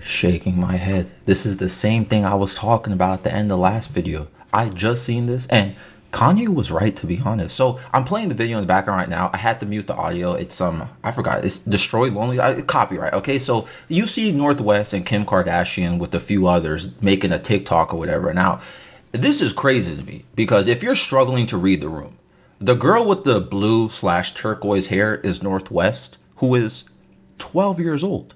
Shaking my head. This is the same thing I was talking about at the end of the last video. I just seen this and Kanye was right, to be honest. So I'm playing the video in the background right now. I had to mute the audio. It's I forgot. It's Destroyed Lonely. Copyright. Okay, so you see Northwest and Kim Kardashian with a few others making a TikTok or whatever. Now, this is crazy to me because if you're struggling to read the room, the girl with the blue/turquoise hair is Northwest, who is 12 years old.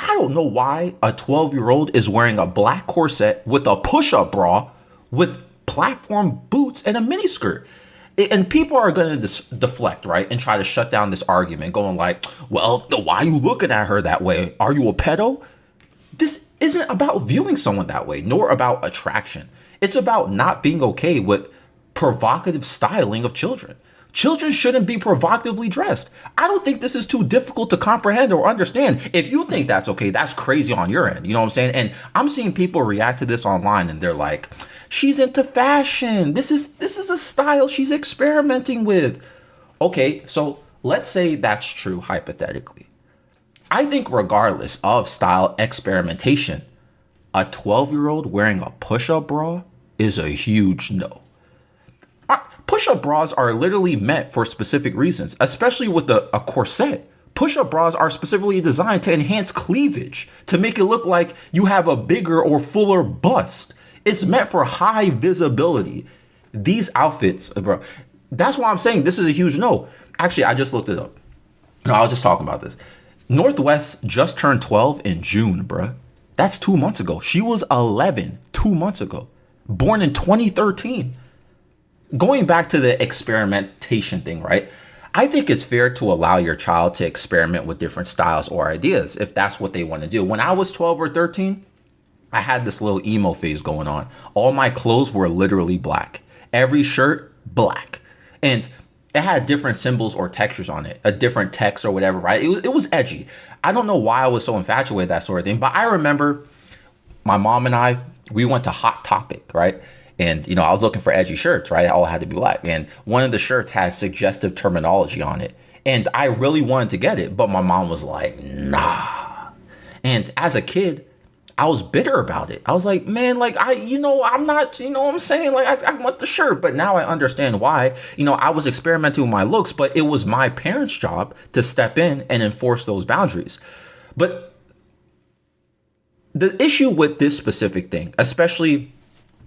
I don't know why a 12-year-old is wearing a black corset with a push-up bra with platform boots and a miniskirt. And people are going to deflect, right? And try to shut down this argument going like, well, why are you looking at her that way? Are you a pedo? This isn't about viewing someone that way, nor about attraction. It's about not being okay with provocative styling of children. Children shouldn't be provocatively dressed. I don't think this is too difficult to comprehend or understand. If you think that's okay, that's crazy on your end. You know what I'm saying? And I'm seeing people react to this online and they're like, she's into fashion. This is a style she's experimenting with. Okay, so let's say that's true hypothetically. I think regardless of style experimentation, a 12-year-old wearing a push-up bra is a huge no. Push-up bras are literally meant for specific reasons, especially with a corset. Push-up bras are specifically designed to enhance cleavage, to make it look like you have a bigger or fuller bust. It's meant for high visibility. These outfits, bro, that's why I'm saying this is a huge no. Actually, I just looked it up. No, I was just talking about this. Northwest just turned 12 in June, bro. That's 2 months ago. She was 11 2 months ago, born in 2013. Going back to the experimentation thing, right? I think it's fair to allow your child to experiment with different styles or ideas if that's what they want to do. When I was 12 or 13, I had this little emo phase going on. All my clothes were literally black. Every shirt, black. And it had different symbols or textures on it, a different text or whatever, right? It was edgy. I don't know why I was so infatuated with that sort of thing, but I remember my mom and I, we went to Hot Topic, right? And, you know, I was looking for edgy shirts, right? All had to be black. And one of the shirts had suggestive terminology on it. And I really wanted to get it, but my mom was like, nah. And as a kid, I was bitter about it. I was like, man, like, I'm not, you know what I'm saying? Like, I want the shirt. But now I understand why. You know, I was experimenting with my looks, but it was my parents' job to step in and enforce those boundaries. But the issue with this specific thing, especially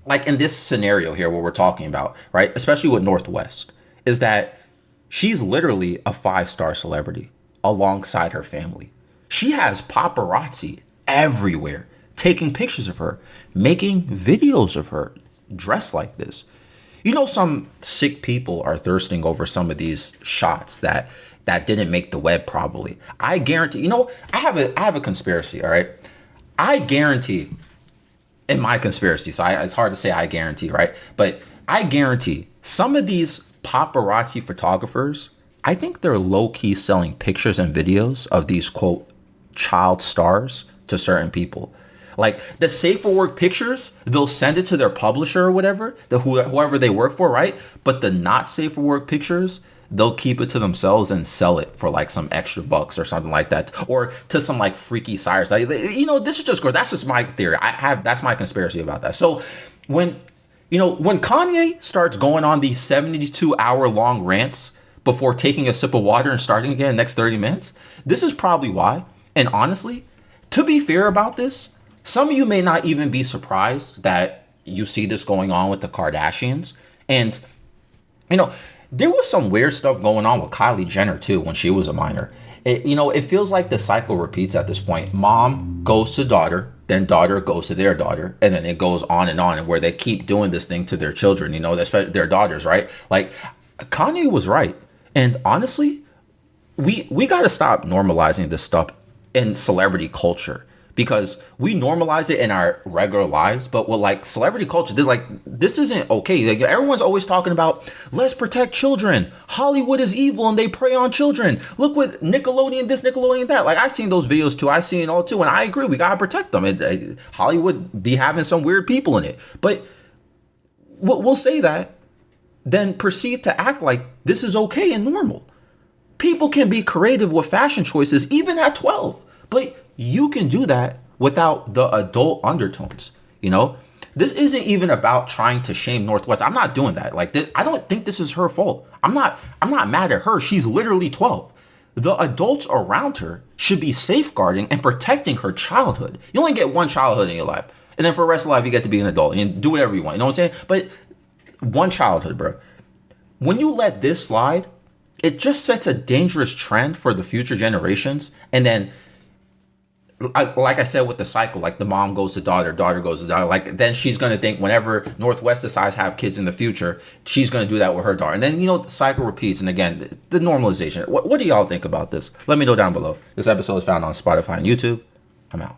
like in this scenario here, what we're talking about, right? Especially with Northwest, is that she's literally a 5-star celebrity alongside her family. She has paparazzi everywhere, taking pictures of her, making videos of her dressed like this. You know, some sick people are thirsting over some of these shots that didn't make the web probably. I guarantee, you know, I have a conspiracy, all right? I guarantee in my conspiracy, so it's hard to say I guarantee, right? But I guarantee some of these paparazzi photographers, I think they're low-key selling pictures and videos of these, quote, child stars to certain people. Like the safe for work pictures, they'll send it to their publisher or whatever, whoever they work for, right? But the not safe for work pictures, they'll keep it to themselves and sell it for like some extra bucks or something like that, or to some like freaky sires. Like, you know, this is just gross. That's just my theory. That's my conspiracy about that. So when Kanye starts going on these 72-hour long rants before taking a sip of water and starting again next 30 minutes, this is probably why. And honestly, to be fair about this, some of you may not even be surprised that you see this going on with the Kardashians. And, you know, there was some weird stuff going on with Kylie Jenner, too, when she was a minor. It feels like the cycle repeats at this point. Mom goes to daughter, then daughter goes to their daughter, and then it goes on and where they keep doing this thing to their children, you know, especially their daughters, right? Like, Kanye was right. And honestly, we got to stop normalizing this stuff in celebrity culture. Because we normalize it in our regular lives, but with like celebrity culture, this isn't okay. Like everyone's always talking about, let's protect children. Hollywood is evil and they prey on children. Look what Nickelodeon, this, Nickelodeon, that. Like I've seen those videos too. I've seen it all too. And I agree, we gotta protect them. Hollywood be having some weird people in it. But we'll say that, then proceed to act like this is okay and normal. People can be creative with fashion choices even at 12. But you can do that without the adult undertones, you know? This isn't even about trying to shame Northwest. I'm not doing that. Like, I don't think this is her fault. I'm not mad at her. She's literally 12. The adults around her should be safeguarding and protecting her childhood. You only get one childhood in your life. And then for the rest of life, you get to be an adult and do whatever you want. You know what I'm saying? But one childhood, bro. When you let this slide, it just sets a dangerous trend for the future generations. And then, like I said with the cycle, like the mom goes to daughter, daughter goes to daughter. Like then she's going to think whenever Northwest decides to have kids in the future, she's going to do that with her daughter. And then, the cycle repeats. And again, the normalization. What do y'all think about this? Let me know down below. This episode is found on Spotify and YouTube. I'm out.